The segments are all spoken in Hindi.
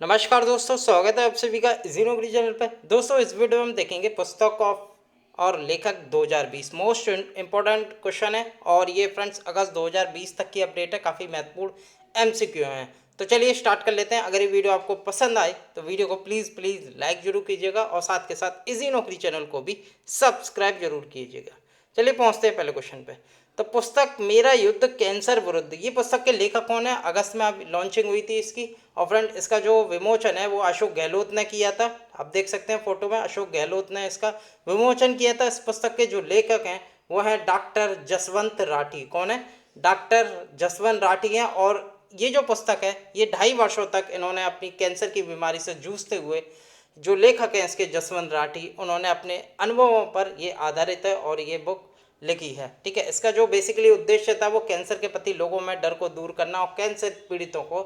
नमस्कार दोस्तों, स्वागत है आप सभी का इजी नौकरी चैनल पर। दोस्तों, इस वीडियो में हम देखेंगे पुस्तक ऑफ और लेखक 2020 मोस्ट इम्पोर्टेंट क्वेश्चन है। और ये फ्रेंड्स अगस्त 2020 तक की अपडेट है, काफ़ी महत्वपूर्ण एमसीक्यू हैं। तो चलिए स्टार्ट कर लेते हैं। अगर ये वीडियो आपको पसंद आए तो वीडियो को प्लीज़ लाइक जरूर कीजिएगा और साथ के साथ इजी नौकरी चैनल को भी सब्सक्राइब जरूर कीजिएगा। चलिए पहुँचते हैं पहले क्वेश्चन पे। तो पुस्तक मेरा युद्ध कैंसर विरुद्ध, ये पुस्तक के लेखक कौन है? अगस्त में अभी लॉन्चिंग हुई थी इसकी। और फ्रेंड इसका जो विमोचन है वो अशोक गहलोत ने किया था। आप देख सकते हैं फोटो में, अशोक गहलोत ने इसका विमोचन किया था। इस पुस्तक के जो लेखक हैं वो हैं डॉक्टर जसवंत राठी। कौन है? डॉक्टर जसवंत राठी हैं। और ये जो पुस्तक है ये 2.5 वर्षों तक इन्होंने अपनी कैंसर की बीमारी से जूझते हुए, जो लेखक हैं इसके जसवंत राठी, उन्होंने अपने अनुभवों पर ये आधारित है और ये बुक लिखी है। ठीक है, इसका जो बेसिकली उद्देश्य था वो कैंसर के प्रति लोगों में डर को दूर करना और कैंसर पीड़ितों को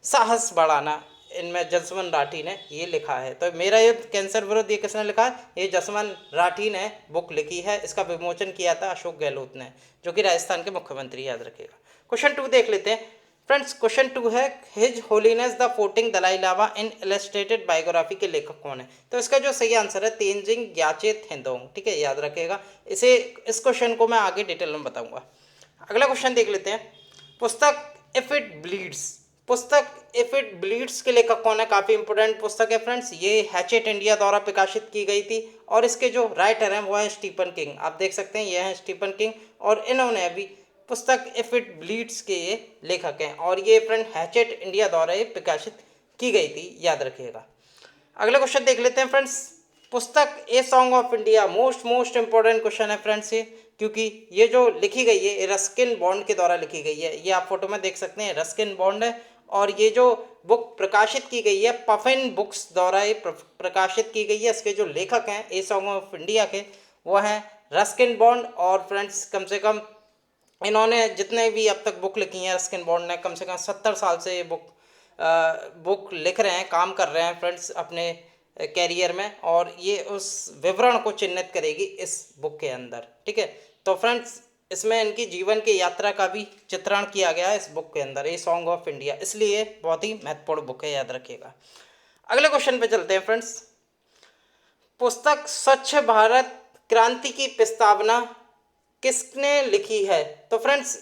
साहस बढ़ाना। इनमें जसवंत राठी ने ये लिखा है। तो मेरा युद्ध कैंसर विरुद्ध ये किसने लिखा है? ये जसवंत राठी ने बुक लिखी है। इसका विमोचन किया था अशोक गहलोत ने, जो कि राजस्थान के मुख्यमंत्री, याद रखिएगा। क्वेश्चन 2 देख लेते हैं फ्रेंड्स। क्वेश्चन 2 है his holiness the 14 Dalai Lama an illustrated biography के लेखक कौन है? तो इसका जो सही आंसर है तेंजिंग ग्याचे थेंदोंग। ठीक है, याद रखिएगा इसे। इस क्वेश्चन को मैं आगे डिटेल में बताऊंगा। अगला क्वेश्चन देख लेते हैं। पुस्तक इफ इट ब्लीड्स, पुस्तक इफ इट ब्लीड्स के लेखक कौन है? काफ़ी इंपॉर्टेंट पुस्तक है फ्रेंड्स। ये हैचेट इंडिया द्वारा प्रकाशित की गई थी और इसके जो राइटर हैं वो है स्टीफन किंग। आप देख सकते हैं ये हैं स्टीफन किंग और इन्होंने अभी पुस्तक इफ इट ब्लीड्स के ये लेखक हैं और ये फ्रेंड हैचेट इंडिया द्वारा ये प्रकाशित की गई थी, याद रखिएगा। अगला क्वेश्चन देख लेते हैं फ्रेंड्स। पुस्तक a song of India, most important question है फ्रेंड्स ये, क्योंकि ये जो लिखी गई है ये रस्किन बॉन्ड के द्वारा लिखी गई है। ये आप फोटो में देख सकते हैं, रस्किन बॉन्ड है। और ये जो बुक प्रकाशित की गई है पफिन बुक्स द्वारा ये प्रकाशित की गई है। इसके जो लेखक हैं ए सॉन्ग ऑफ इंडिया के वो हैं रस्किन बॉन्ड। और फ्रेंड्स कम से कम इन्होंने जितने भी अब तक बुक लिखी हैं रस्किन बॉन्ड ने, कम से कम 70 साल से ये बुक लिख रहे हैं, काम कर रहे हैं फ्रेंड्स अपने कैरियर में। और ये उस विवरण को चिन्हित करेगी इस बुक के अंदर। ठीक है, तो फ्रेंड्स इसमें इनकी जीवन की यात्रा का भी चित्रण किया गया है इस बुक के अंदर, ये सॉन्ग ऑफ इंडिया, इसलिए बहुत ही महत्वपूर्ण बुक है, याद रखिएगा। अगले क्वेश्चन पे चलते हैं फ्रेंड्स। पुस्तक स्वच्छ भारत क्रांति की प्रस्तावना किसने लिखी है? तो फ्रेंड्स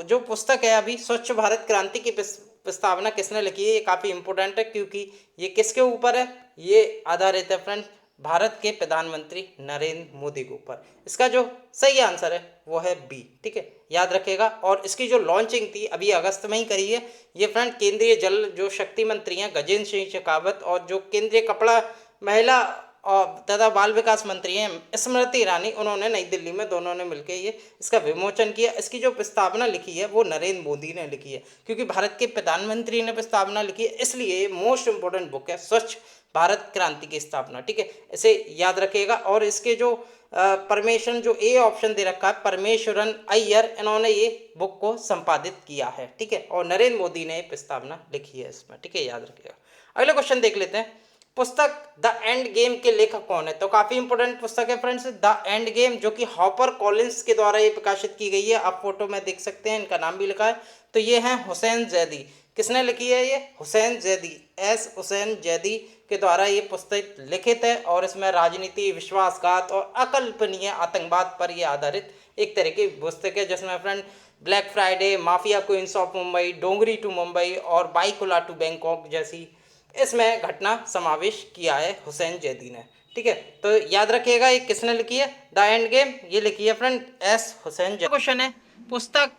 जो पुस्तक है अभी स्वच्छ भारत क्रांति की प्रस्तावना किसने लिखी है, ये काफ़ी इंपॉर्टेंट है क्योंकि ये किसके ऊपर है? ये आधारित है फ्रेंड्स भारत के प्रधानमंत्री नरेंद्र मोदी के ऊपर। इसका जो सही आंसर है वो है बी। ठीक है, याद रखिएगा। और इसकी जो लॉन्चिंग थी अभी अगस्त में ही करी है। ये फ्रेंड केंद्रीय जल जो शक्ति मंत्री हैं गजेंद्र सिंह शेखावत और जो केंद्रीय कपड़ा, महिला और तथा बाल विकास मंत्री हैं स्मृति ईरानी, उन्होंने नई दिल्ली में दोनों ने मिलकर ये इसका विमोचन किया। इसकी जो प्रस्तावना लिखी है वो नरेंद्र मोदी ने लिखी है, क्योंकि भारत के प्रधानमंत्री ने प्रस्तावना लिखी है, इसलिए ये मोस्ट इंपॉर्टेंट बुक है स्वच्छ भारत क्रांति की स्थापना। ठीक है, इसे याद रखिएगा। और इसके जो परमेश्वरन, जो ए ऑप्शन दे रखा है परमेश्वरन अय्यर, इन्होंने ये बुक को संपादित किया है। ठीक है, और नरेंद्र मोदी ने प्रस्तावना लिखी है इसमें। ठीक है, याद रखिएगा। अगले क्वेश्चन देख लेते हैं। पुस्तक द एंड गेम के लेखक कौन है? तो काफ़ी इंपॉर्टेंट पुस्तक है फ्रेंड्स द एंड गेम, जो कि हॉपर कॉलिंस के द्वारा ये प्रकाशित की गई है। आप फोटो में देख सकते हैं, इनका नाम भी लिखा है। तो ये हैं हुसैन जैदी। किसने लिखी है? ये हुसैन जैदी, एस हुसैन जैदी के द्वारा ये पुस्तक लिखित है। और इसमें राजनीति, विश्वासघात और अकल्पनीय आतंकवाद पर यह आधारित एक तरह की पुस्तक है, जिसमें friend black Friday, mafia queens of Mumbai, Dongri to Mumbai और बाइकुला टू बैंकॉक जैसी इसमें घटना समावेश किया है हुसैन जैदी ने। ठीक है, तो याद रखिएगा ये किसने लिखी है? द एंड गेम ये लिखी है friend S Hussain Zaidi. Question है पुस्तक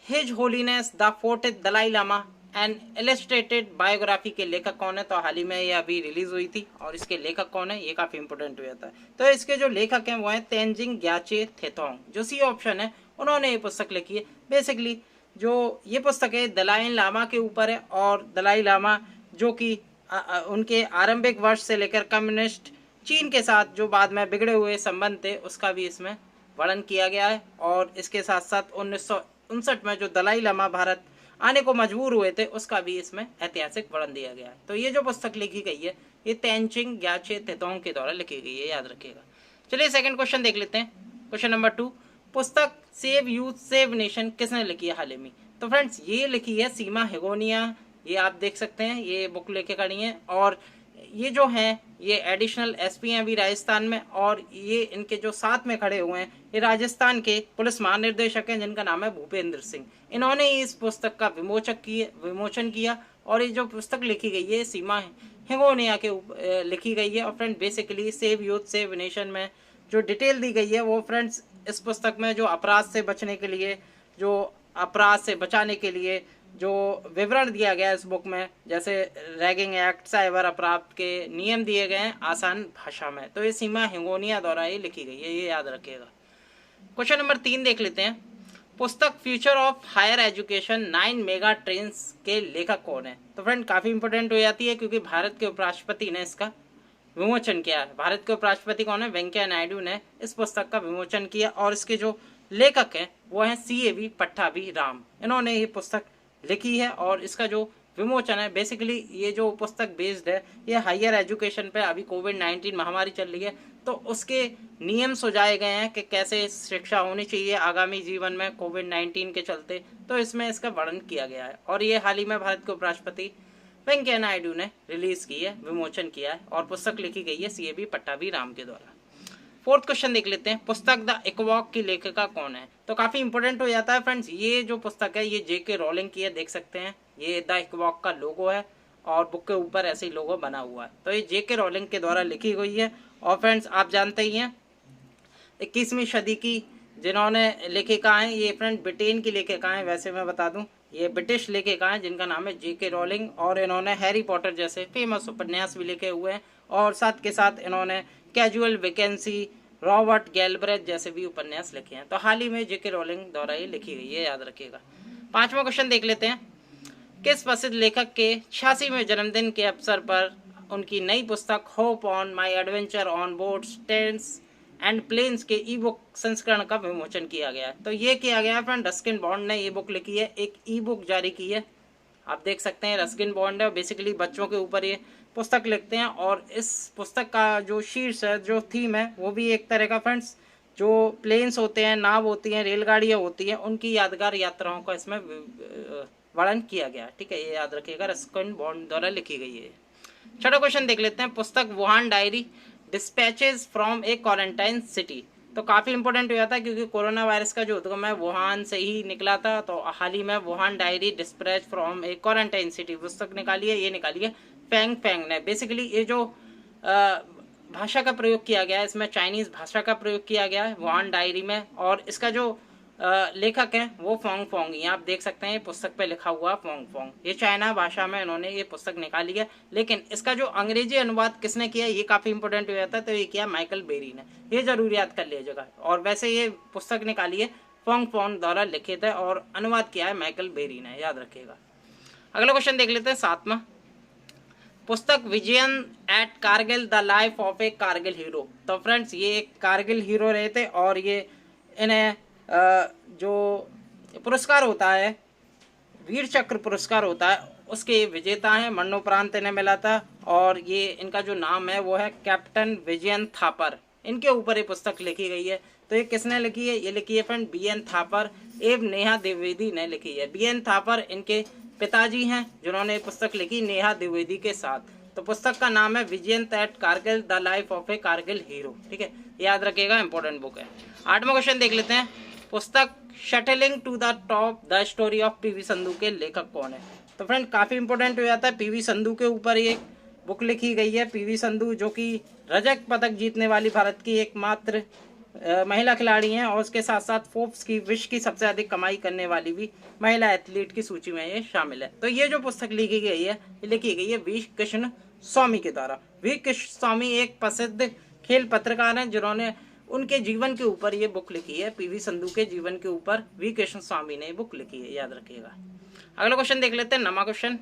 his holiness the fourth Dalai Lama and illustrated biography के लेखक कौन है? तो हाल ही में ये अभी रिलीज हुई थी और इसके लेखक कौन है ये काफी इंपॉर्टेंट हो जाता है। तो इसके जो लेखक हैं वो हैं तेंजिंग ग्याचे थेतोंग, जो सी ऑप्शन है उन्होंने ये पुस्तक लिखी है। बेसिकली जो ये पुस्तक है दलाई लामा के ऊपर है और दलाई लामा जो कि उनके आरंभिक वर्ष से लेकर कम्युनिस्ट चीन के साथ जो बाद में बिगड़े हुए संबंध थे उसका भी इसमें वर्णन किया गया है। और इसके साथ साथ 1959 में जो दलाई लामा भारत आने को मजबूर हुए थे उसका भी इसमें ऐतिहासिक वर्णन दिया गया है। तो ये जो पुस्तक लिखी गई है ये तेंजिंग ग्याचे थेतोंग के द्वारा लिखी गई है, याद रखिएगा। चलिए सेकंड क्वेश्चन देख लेते हैं। क्वेश्चन नंबर 2, पुस्तक सेव यूथ सेव नेशन किसने लिखी है हाल ही में? तो फ्रेंड्स ये लिखी है सीमा हेगोनिया ये आप देख सकते हैं, ये बुक लेके खड़ी हैं। और ये जो हैं ये एडिशनल एसपी हैं अभी राजस्थान में, और ये इनके जो साथ में खड़े हुए हैं ये राजस्थान के पुलिस महानिर्देशक हैं जिनका नाम है भूपेंद्र सिंह। इन्होंने इस पुस्तक का विमोचन किया। और ये जो पुस्तक लिखी गई है सीमा हिंगोनिया के लिखी गई है। और friend basically save youth save nation में जो डिटेल दी गई है वो फ्रेंड्स इस पुस्तक में जो अपराध से बचने के लिए, जो अपराध से बचाने के लिए जो विवरण दिया गया है इस बुक में, जैसे रैगिंग एक्ट, साइबर अपराध के नियम दिए गए हैं आसान भाषा में। तो ये सीमा हिंगोनिया द्वारा ये लिखी गई है, ये याद रखिएगा। क्वेश्चन नंबर 3 देख लेते हैं। पुस्तक future of higher education 9 mega trends के लेखक कौन है? तो फ्रेंड काफ़ी इंपॉर्टेंट हो जाती है क्योंकि भारत के उपराष्ट्रपति ने इसका विमोचन किया है। भारत के उपराष्ट्रपति कौन है? वेंकैया नायडू ने इस पुस्तक का विमोचन किया। और इसके जो लेखक हैं वो हैं CAV पट्टाभी राम। इन्होंने ये पुस्तक लिखी है। और इसका जो विमोचन है, बेसिकली ये जो पुस्तक बेस्ड है ये हायर एजुकेशन पे, अभी कोविड-19 महामारी चल रही है तो उसके नियम सुझाए गए हैं कि कैसे शिक्षा होनी चाहिए आगामी जीवन में कोविड-19 के चलते। तो इसमें इसका वर्णन किया गया है। और ये हाल ही में भारत के उपराष्ट्रपति वेंकैया नायडू ने रिलीज की है, विमोचन किया है। और पुस्तक लिखी गई है CAV पट्टाभी राम के द्वारा। 4th क्वेश्चन देख लेते हैं। पुस्तक द इक्वॉक की लेखिका कौन है? तो काफी इंपॉर्टेंट हो जाता है फ्रेंड्स। ये जो पुस्तक है ये JK रॉलिंग की है, देख सकते हैं ये द इक्वॉक का लोगो है और बुक के ऊपर ऐसे ही लोगो बना हुआ है। तो ये JK रॉलिंग के द्वारा लिखी गई है। और फ्रेंड्स आप जानते ही हैं 21वीं सदी की जिन्होंने लेखिका हैं ये फ्रेंड ब्रिटेन की लेखिका हैं। वैसे मैं बता दूं ये ब्रिटिश लेखिका हैं जिनका नाम है JK रॉलिंग। और इन्होंने हैरी पॉटर जैसे फेमस उपन्यास भी लिखे हुए हैं। और साथ के साथ इन्होंने कैजुअल वैकेंसी, रॉबर्ट गैलब्रेथ जैसे भी उपन्यास लिखे हैं। तो हाल ही में JK रॉलिंग द्वारा ये लिखी गई है, याद रखिएगा। 5वां क्वेश्चन देख लेते हैं। किस प्रसिद्ध लेखक के 86वें जन्मदिन के अवसर पर उनकी नई पुस्तक hope on my adventure on boats, trains and planes के ई-बुक संस्करण का विमोचन किया गया है? तो ये किया गया है फ्रेंड, रस्किन बॉन्ड ने ये बुक लिखी है, एक ई-बुक जारी की है। आप देख सकते हैं रस्किन बॉन्ड है, बेसिकली बच्चों के ऊपर ये पुस्तक लिखते हैं। और इस पुस्तक का जो शीर्ष है, जो थीम है वो भी एक तरह का फ्रेंड्स जो प्लेन्स होते हैं, नाव होती हैं, रेलगाड़ियाँ होती हैं, उनकी यादगार यात्राओं का इसमें वर्णन किया गया। ठीक है, ये याद रखिएगा, रस्किन बॉन्ड द्वारा लिखी गई है। 6वां क्वेश्चन देख लेते हैं। पुस्तक Wuhan diary dispatches from a quarantine city. तो काफ़ी इंपॉर्टेंट हो जाता है क्योंकि कोरोना वायरस का जो उद्गम है वुहान से ही निकला था। तो हाल ही में Wuhan diary dispatch from a quarantine city पुस्तक निकाली है, ये निकाली है फेंग ने। बेसिकली ये जो भाषा का प्रयोग किया गया है इसमें चाइनीज़ भाषा का प्रयोग किया गया है वुहान डायरी में। और इसका जो लेखक है वो फोंग, यहाँ आप देख सकते हैं पुस्तक पे लिखा हुआ फोंग। ये चाइना भाषा में इन्होंने ये पुस्तक निकाली है। लेकिन इसका जो अंग्रेजी अनुवाद किसने किया ये काफ़ी इंपॉर्टेंट हो जाता है। तो ये किया माइकल बेरी ने, ये जरूर याद कर लीजिएगा। और वैसे ये पुस्तक निकाली है फोंग द्वारा लिखित है और अनुवाद किया है माइकल बेरी ने, याद रखिएगा। अगला क्वेश्चन देख लेते हैं 7वां। पुस्तक Vijayan at Kargil the life of a Kargil hero. तो फ्रेंड्स ये एक कारगिल हीरो रहे थे और ये इन्हें जो पुरस्कार होता है वीर चक्र पुरस्कार होता है उसके विजेता हैं, मरणोपरांत इन्हें मिला था। और ये इनका जो नाम है वो है कैप्टन विजयन थापर। इनके ऊपर ये पुस्तक लिखी गई है। तो ये किसने लिखी है? ये लिखी है फ्रेंड BN थापर एवं नेहा द्विवेदी ने लिखी है। BN थापर इनके पिताजी हैं जिन्होंने पुस्तक लिखी नेहा द्विवेदी के साथ। तो पुस्तक का नाम है Vijayan at Kargil the life of a Kargil hero. ठीक है, याद रखिएगा, इंपॉर्टेंट बुक है। 8वां क्वेश्चन देख लेते हैं। पुस्तक shuttling to the top the story of PV Sindhu के लेखक कौन है? तो फ्रेंड काफ़ी इंपॉर्टेंट हो जाता है। PV संधू के ऊपर एक बुक लिखी गई है। PV संधू जो कि रजत पदक जीतने वाली भारत की एकमात्र महिला खिलाड़ी हैं और उसके साथ साथ फोर्ब्स की विश्व की सबसे अधिक कमाई करने वाली भी महिला एथलीट की सूची में ये शामिल है। तो ये जो पुस्तक लिखी गई है ये लिखी गई है V कृष्ण स्वामी के द्वारा। V कृष्ण स्वामी एक प्रसिद्ध खेल पत्रकार हैं जिन्होंने उनके जीवन के ऊपर ये बुक लिखी है। PV संधू के जीवन के ऊपर V कृष्ण स्वामी ने बुक लिखी है, याद रखिएगा। अगला क्वेश्चन देख लेते हैं 9वां क्वेश्चन।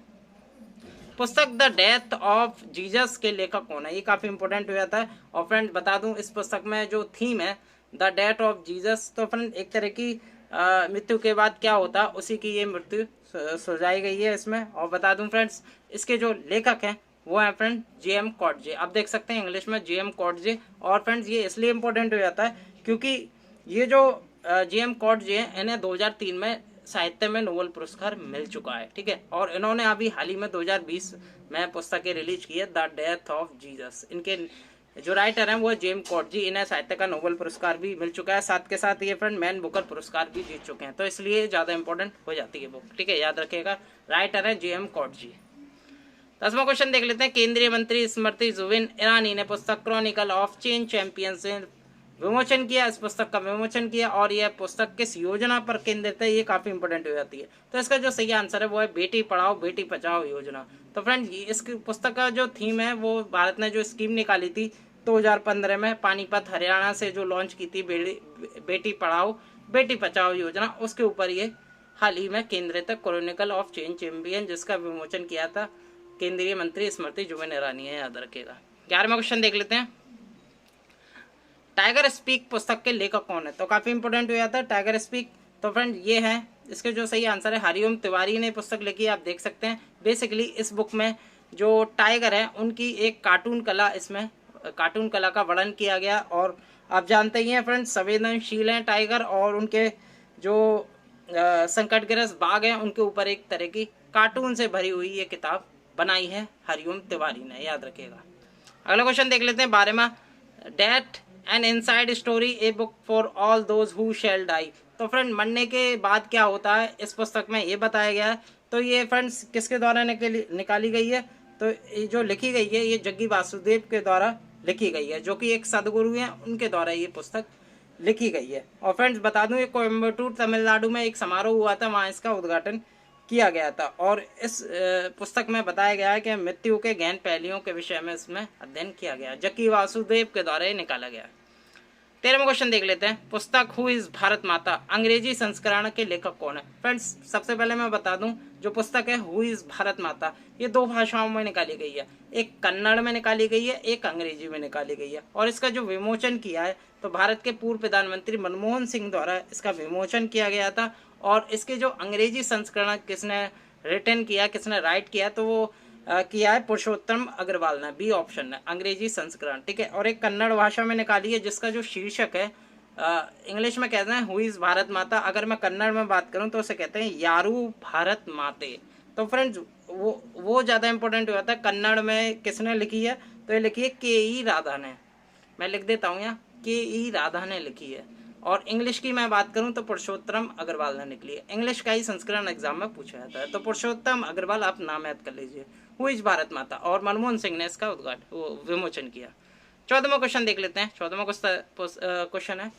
पुस्तक द डेथ ऑफ जीसस के लेखक कौन है? ये काफी इंपॉर्टेंट हो जाता है। और फ्रेंड बता दूं इस पुस्तक में जो थीम है द डेथ ऑफ जीसस, तो फ्रेंड एक तरह की मृत्यु के बाद क्या होता है उसी की ये मृत्यु सुझाई गई है इसमें। और बता दूं फ्रेंड्स इसके जो लेखक हैं वो है फ्रेंड J.M. कॉटजे। आप देख सकते हैं इंग्लिश में J.M. कॉटजे। और फ्रेंड्स ये इसलिए इम्पोर्टेंट हो जाता है क्योंकि ये जो J.M. कॉटजे हैं इन्हें 2003 में साहित्य में नोबेल पुरस्कार मिल चुका है, ठीक है। और इन्होंने अभी हाल ही में 2020 में पुस्तकें रिलीज की है, द डेथ ऑफ जीसस। इनके जो राइटर हैं वो जेम्स कॉटजी, इन्हें साहित्य का नोबेल पुरस्कार भी मिल चुका है, साथ के साथ ये फ्रेंड मैन बुकर पुरस्कार भी जीत चुके हैं, तो इसलिए ज़्यादा इंपॉर्टेंट हो जाती है बुक, ठीक है, याद रखिएगा। राइटर है जेएम कॉटजी। 10वां क्वेश्चन देख लेते हैं। केंद्रीय मंत्री स्मृति जुबिन ईरानी ने पुस्तक क्रॉनिकल ऑफ चेन चैंपियन से विमोचन किया, इस पुस्तक का विमोचन किया, और यह पुस्तक किस योजना पर केंद्रित है, ये काफी इंपॉर्टेंट हो जाती है। तो इसका जो सही आंसर है वो है बेटी पढ़ाओ बेटी बचाओ योजना। तो फ्रेंड इस पुस्तक का जो थीम है वो भारत ने जो स्कीम निकाली थी 2015 में पानीपत हरियाणा से जो लॉन्च की थी बेटी पढ़ाओ बेटी बचाओ योजना, उसके ऊपर ये हाल ही में केंद्रित है, क्रॉनिकल ऑफ चेन चैंपियन, जिसका विमोचन किया था केंद्रीय मंत्री स्मृति जुबिन ईरानी है, याद रखिएगा। 11वां क्वेश्चन देख लेते हैं। टाइगर स्पीक पुस्तक के लेखक कौन है, तो काफी इंपोर्टेंट हो जाता है टाइगर स्पीक। तो फ्रेंड ये है, इसके जो सही आंसर है हरिओम तिवारी ने पुस्तक लिखी है, आप देख सकते हैं। बेसिकली इस बुक में जो टाइगर है उनकी एक कार्टून कला, इसमें कार्टून कला का वर्णन किया गया, और आप जानते ही हैं फ्रेंड्स संवेदनशील हैं टाइगर, और उनके जो संकटग्रस्त बाघ हैं उनके ऊपर एक तरह की कार्टून से भरी हुई ये किताब बनाई है हरिओम तिवारी ने, याद रखिएगा। अगला क्वेश्चन देख लेते हैं 12वां। Death an inside story a book for all those who shall die. तो फ्रेंड मरने के बाद क्या होता है इस पुस्तक में ये बताया गया है। तो ये फ्रेंड्स किसके द्वारा निकाली गई है, तो ये जो लिखी गई है ये जग्गी वासुदेव के द्वारा लिखी गई है, जो कि एक सदगुरु हैं, उनके द्वारा ये पुस्तक लिखी गई है। और फ्रेंड्स बता दूं ये कोयम्बटूर तमिलनाडु में एक समारोह हुआ था, वहाँ इसका उद्घाटन किया गया था, और इस पुस्तक में बताया गया है कि मृत्यु के गहन पहलुओं के विषय में इसमें अध्ययन किया गया, जग्गी वासुदेव के द्वारा ये निकाला गया। 13वां क्वेश्चन देख लेते हैं। पुस्तक हु इज भारत माता अंग्रेजी संस्करण के लेखक कौन है। फ्रेंड्स सबसे पहले मैं बता दूं जो पुस्तक है हु इज भारत माता, ये 2 भाषाओं में निकाली गई है, एक कन्नड़ में निकाली गई है, एक अंग्रेजी में निकाली गई है। और इसका जो विमोचन किया है तो भारत के पूर्व प्रधानमंत्री मनमोहन सिंह द्वारा इसका विमोचन किया गया था। और इसके जो अंग्रेजी संस्करण किसने रिटर्न किया, किसने राइट किया, तो वो किया है पुरुषोत्तम अग्रवाल ने, बी ऑप्शन है अंग्रेजी संस्करण, ठीक है। और एक कन्नड़ भाषा में निकाली है जिसका जो शीर्षक है इंग्लिश में कहते हैं हु इज भारत माता, अगर मैं कन्नड़ में बात करूं तो उसे कहते हैं यारू भारत माते। तो फ्रेंड्स वो ज़्यादा इंपॉर्टेंट हो जाता है। कन्नड़ में किसने लिखी है, तो ये लिखी है के.ई. राधा ने, मैं लिख देता हूँ यहाँ के.ई. राधा ने लिखी है। और इंग्लिश की मैं बात करूं तो पुरुषोत्तम अग्रवाल ने निकली है, इंग्लिश का ही संस्करण एग्जाम में पूछा जाता है, तो पुरुषोत्तम अग्रवाल आप नाम याद कर लीजिए। हु इज भारत माता, और मनमोहन सिंह ने इसका विमोचन किया। 14वां क्वेश्चन देख लेते हैं। 14वां क्वेश्चन है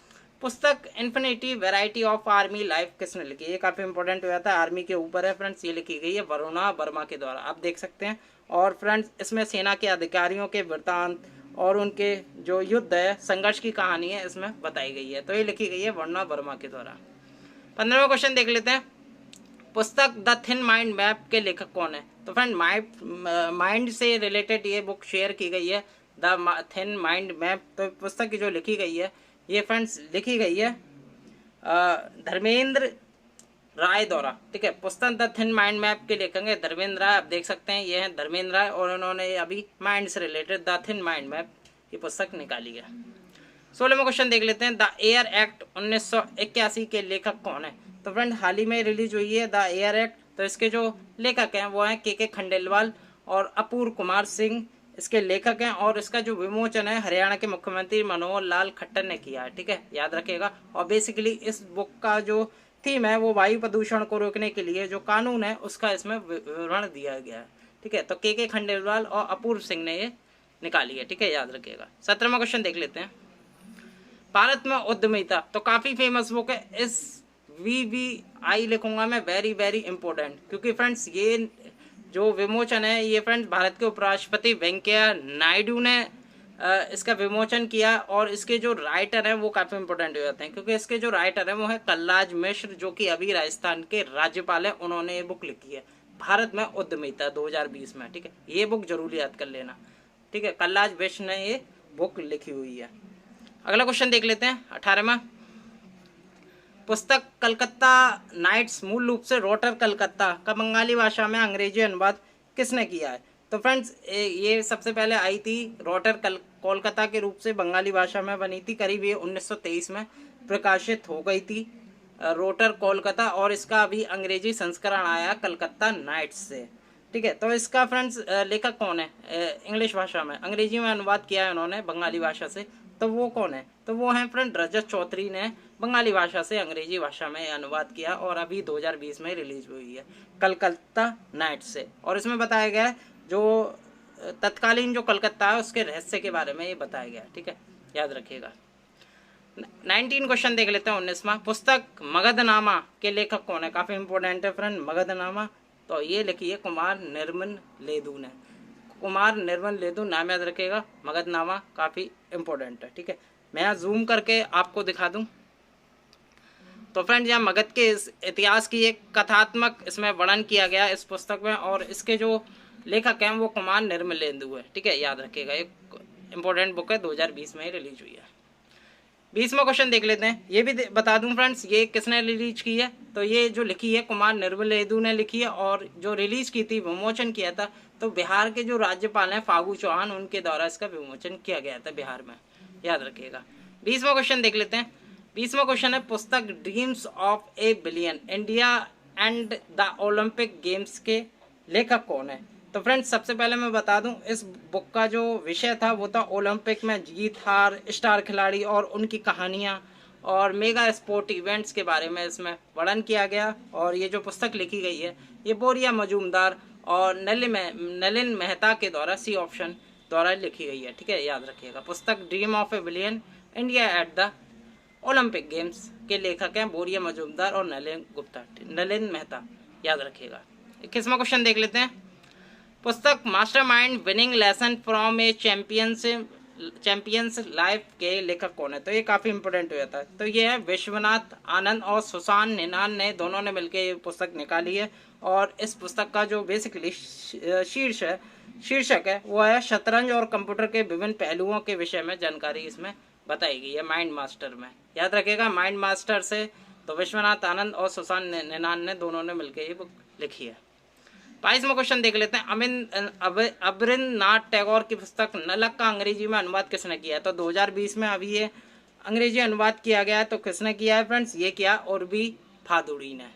पुस्तक infinity variety of army life किसने लिखी है, ये काफी इंपॉर्टेंट हो जाता है, आर्मी के ऊपर है फ्रेंड्स, ये लिखी गई है वरुणा वर्मा के द्वारा, आप देख सकते हैं। और फ्रेंड्स इसमें सेना के अधिकारियों के वृत्तांत और उनके जो युद्ध है संघर्ष की कहानी है इसमें बताई गई है, तो ये लिखी गई है वरुणा वर्मा के द्वारा। 15वां क्वेश्चन देख लेते हैं। पुस्तक द थिन माइंड मैप के लेखक कौन है, तो फ्रेंड माइंड से रिलेटेड ये बुक शेयर की गई है द थिन माइंड मैप। तो पुस्तक की जो लिखी गई है ये फ्रेंड्स लिखी गई है धर्मेंद्र राय द्वारा, ठीक है। पुस्तक द थिन माइंड मैप के लेखक है धर्मेंद्र राय, आप देख सकते हैं ये है धर्मेंद्र राय, और उन्होंने अभी माइंड से related the thin mind map की पुस्तक निकाली है। 16वां क्वेश्चन देख लेते हैं। द एयर एक्ट 1981 के लेखक कौन है, तो फ्रेंड हाल ही में रिलीज हुई है द एयर एक्ट, तो इसके जो लेखक हैं वो हैं के खंडेलवाल और अपूर्व कुमार सिंह इसके लेखक हैं। और इसका जो विमोचन है हरियाणा के मुख्यमंत्री मनोहर लाल खट्टर ने किया है, ठीक है, याद रखिएगा। और बेसिकली इस बुक का जो थीम है वो वायु प्रदूषण को रोकने के लिए जो कानून है उसका इसमें विवरण दिया गया है, ठीक है। तो के खंडेलवाल और अपूर्व सिंह ने ये निकाली है, ठीक है, याद रखिएगा। 17वां क्वेश्चन देख लेते हैं। भारत में उद्यमिता, तो काफी फेमस बुक है, इस VVI लिखूंगा मैं, वेरी वेरी इंपॉर्टेंट, क्योंकि फ्रेंड्स ये जो विमोचन है ये फ्रेंड्स भारत के उपराष्ट्रपति वेंकैया नायडू ने इसका विमोचन किया। और इसके जो राइटर हैं वो काफी इंपॉर्टेंट हो जाते हैं, क्योंकि इसके जो राइटर हैं वो है कलराज मिश्र, जो कि अभी राजस्थान के राज्यपाल हैं, उन्होंने ये बुक लिखी है भारत में उद्यमिता 2020 में, ठीक है। ये बुक जरूर याद कर लेना, ठीक है, कलराज मिश्र ने ये बुक लिखी हुई है। अगला क्वेश्चन देख लेते हैं 18वां। पुस्तक कलकत्ता नाइट्स मूल रूप से रोटर कलकत्ता का बंगाली भाषा में अंग्रेजी अनुवाद किसने किया है, तो फ्रेंड्स ये सबसे पहले आई थी रोटर कोलकाता के रूप से बंगाली भाषा में बनी थी, करीब ये 1923 में प्रकाशित हो गई थी। रोटर कोलकाता, और इसका अभी अंग्रेजी संस्करण आया कलकत्ता नाइट्स से। ठीक है, तो इसका फ्रेंड्स लेखक कौन है? इंग्लिश भाषा में, अंग्रेजी में अनुवाद किया है उन्होंने बंगाली भाषा से, तो वो कौन है? तो वो हैं फ्रेंड रजत चौधरी ने बंगाली भाषा से अंग्रेजी भाषा में अनुवाद किया और अभी 2020 में रिलीज हुई है कलकत्ता नाइट्स से। और इसमें बताया गया है जो तत्कालीन जो कलकत्ता है उसके रहस्य के बारे में ये बताया गया। ठीक है, याद रखिएगा। 19 क्वेश्चन देख लेते हैं। 19वां, पुस्तक मगधनामा के लेखक कौन है? काफी इंपॉर्टेंट है फ्रेंड मगधनामा, तो ये लिखी है कुमार निर्मल लेदू ने। कुमार निर्मल लेदू नाम याद रखिएगा। मगधनामा काफी इंपॉर्टेंट है। ठीक है, मैं यहाँ जूम करके आपको दिखा दूं तो फ्रेंड यहाँ मगध के इस इतिहास की एक कथात्मक इसमें वर्णन किया गया इस पुस्तक में, और इसके जो लेखक हैं वो कुमार निर्मल लेदू है। ठीक है, याद रखिएगा, एक इंपॉर्टेंट बुक है, 2020 में रिलीज हुई है। 20वां क्वेश्चन देख लेते हैं। ये भी बता दूं फ्रेंड्स ये किसने रिलीज की है? तो ये जो लिखी है कुमार निर्मल लेदू ने लिखी है, और जो रिलीज की थी, विमोचन किया था, तो बिहार के जो राज्यपाल हैं फागू चौहान, उनके द्वारा इसका विमोचन किया गया था बिहार में। याद रखिएगा। 20वां क्वेश्चन देख लेते हैं। 20वां क्वेश्चन है पुस्तक dreams of A billion India and the Olympic games के लेखक कौन है? तो फ्रेंड्स सबसे पहले मैं बता दूं इस बुक का जो विषय था वो था ओलंपिक में जीत हार, स्टार खिलाड़ी और उनकी कहानियां और मेगा स्पोर्ट इवेंट्स के बारे में इसमें वर्णन किया गया। और ये जो पुस्तक लिखी गई है ये बोरिया मजूमदार और नलिन मेहता के द्वारा, सी ऑप्शन द्वारा लिखी गई है। ठीक है, याद रखिएगा। पुस्तक dream of A billion India at the Olympic games के लेखक हैं बोरिया मजूमदार और नलिन मेहता। याद रखिएगा। 21वां क्वेश्चन देख लेते हैं। पुस्तक mastermind winning lesson from A champions life के लेखक कौन है? तो ये काफ़ी इंपॉर्टेंट हो जाता है। तो ये है विश्वनाथ आनंद और सुसान निनान ने, दोनों ने मिलकर ये पुस्तक निकाली है। और इस पुस्तक का जो बेसिकली शीर्षक है वो है शतरंज और कंप्यूटर के विभिन्न पहलुओं के विषय में जानकारी इसमें बताई गई है माइंड मास्टर में। याद रखिएगा, माइंड मास्टर से तो विश्वनाथ आनंद और सुसान निनान ने दोनों ने मिलकर ये बुक लिखी है। 22वां क्वेश्चन देख लेते हैं। अबरिंद्रनाथ टैगोर की पुस्तक नलक का अंग्रेजी में अनुवाद किसने किया है? तो 2020 में अभी ये अंग्रेजी अनुवाद किया गया है। तो किसने किया है फ्रेंड्स? ये किया उर्वी भादुड़ी ने।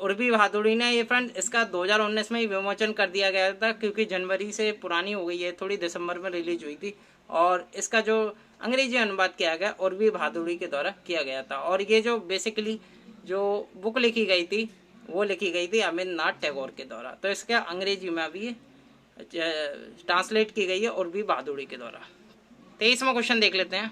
उर्वी भादुड़ी ने ये फ्रेंड्स इसका 2019 में ही विमोचन कर दिया गया था, क्योंकि जनवरी से पुरानी हो गई है थोड़ी, दिसंबर में रिलीज हुई थी। और इसका जो अंग्रेजी अनुवाद किया गया उर्वी भादुड़ी के द्वारा किया गया था। और ये जो बेसिकली जो बुक लिखी गई थी वो लिखी गई थी अबरिंद्रनाथ टैगोर के द्वारा। तो इसका अंग्रेजी में अभी ट्रांसलेट की गई है उर्वी भादुड़ी के द्वारा। 23वां क्वेश्चन देख लेते हैं।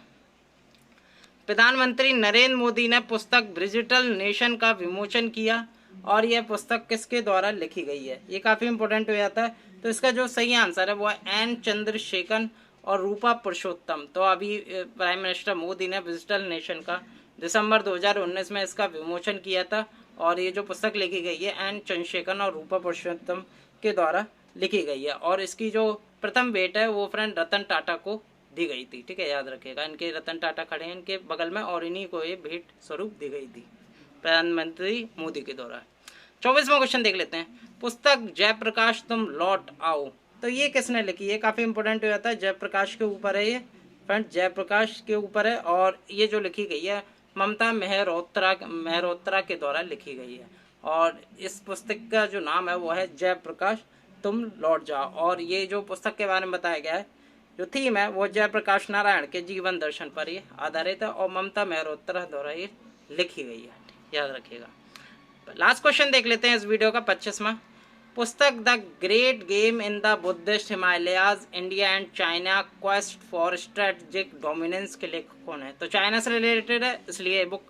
प्रधानमंत्री नरेंद्र मोदी ने पुस्तक डिजिटल नेशन का विमोचन किया, और यह पुस्तक किसके द्वारा लिखी गई है? ये काफ़ी इंपॉर्टेंट हो जाता है। तो इसका जो सही आंसर है वो है एन चंद्रशेखर और रूपा पुरुषोत्तम। तो अभी प्राइम मिनिस्टर मोदी ने डिजिटल नेशन का दिसंबर 2019 में इसका विमोचन किया था। और ये जो पुस्तक लिखी गई है एन चंद्रशेखर और रूपा पुरुषोत्तम के द्वारा लिखी गई है। और इसकी जो प्रथम भेंट है वो फ्रेंड रतन टाटा को दी गई थी। ठीक है, याद रखिएगा। इनके रतन टाटा खड़े हैं इनके बगल में, और इन्हीं को ये भेंट स्वरूप दी गई थी प्रधानमंत्री मोदी के द्वारा। 24वां क्वेश्चन देख लेते हैं। पुस्तक जयप्रकाश तुम लौट आओ, तो ये किसने लिखी है? काफ़ी इंपॉर्टेंट हो जाता है। जयप्रकाश के ऊपर है ये फ्रेंड, जयप्रकाश के ऊपर है। और ये जो लिखी गई है ममता मेहरोत्रा के द्वारा लिखी गई है। और इस पुस्तक का जो नाम है वो है जयप्रकाश तुम लौट जाओ। और ये जो पुस्तक के बारे में बताया गया है, जो थीम है वो जयप्रकाश नारायण के जीवन दर्शन पर ये आधारित है, और ममता मेहरोत्रा द्वारा ये लिखी गई है। याद रखिएगा। लास्ट क्वेश्चन देख लेते हैं इस वीडियो का, 25वां। पुस्तक the great game in the Buddhist Himalayas India and China quest for strategic dominance के लेखक कौन है? तो चाइना से रिलेटेड है, इसलिए ये बुक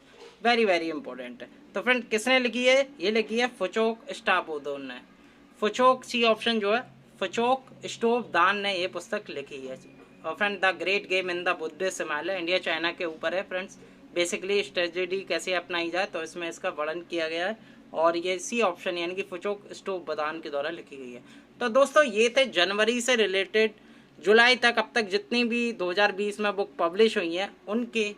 वेरी वेरी इंपॉर्टेंट है। तो फ्रेंड किसने लिखी है? ये लिखी है फुचोक स्टाबोदोन ने। फुचोक, सी ऑप्शन जो है फुचोक स्टोबदान ने ये पुस्तक लिखी है। और friend the great game in the Buddhist Himalaya India China के ऊपर है फ्रेंड्स। बेसिकली स्ट्रेटेजी कैसे अपनाई जाए तो इसमें इसका वर्णन किया गया है। और ये सी ऑप्शन यानी कि फुचोक स्टोबदान के द्वारा लिखी गई है। तो दोस्तों ये थे जनवरी से रिलेटेड जुलाई तक अब तक जितनी भी 2020 में बुक पब्लिश हुई हैं उनके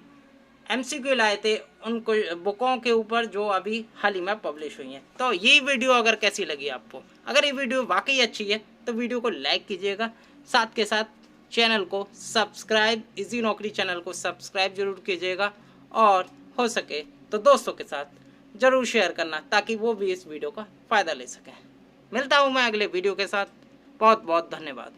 MCQ लाए थे उन बुकों के ऊपर जो अभी हाल ही में पब्लिश हुई हैं। तो ये वीडियो अगर कैसी लगी आपको, अगर ये वीडियो वाकई अच्छी है तो वीडियो को लाइक कीजिएगा, साथ के साथ चैनल को सब्सक्राइब, इजी नौकरी चैनल को सब्सक्राइब जरूर कीजिएगा, और हो सके तो दोस्तों के साथ ज़रूर शेयर करना ताकि वो भी इस वीडियो का फ़ायदा ले सकें। मिलता हूँ मैं अगले वीडियो के साथ। बहुत बहुत धन्यवाद।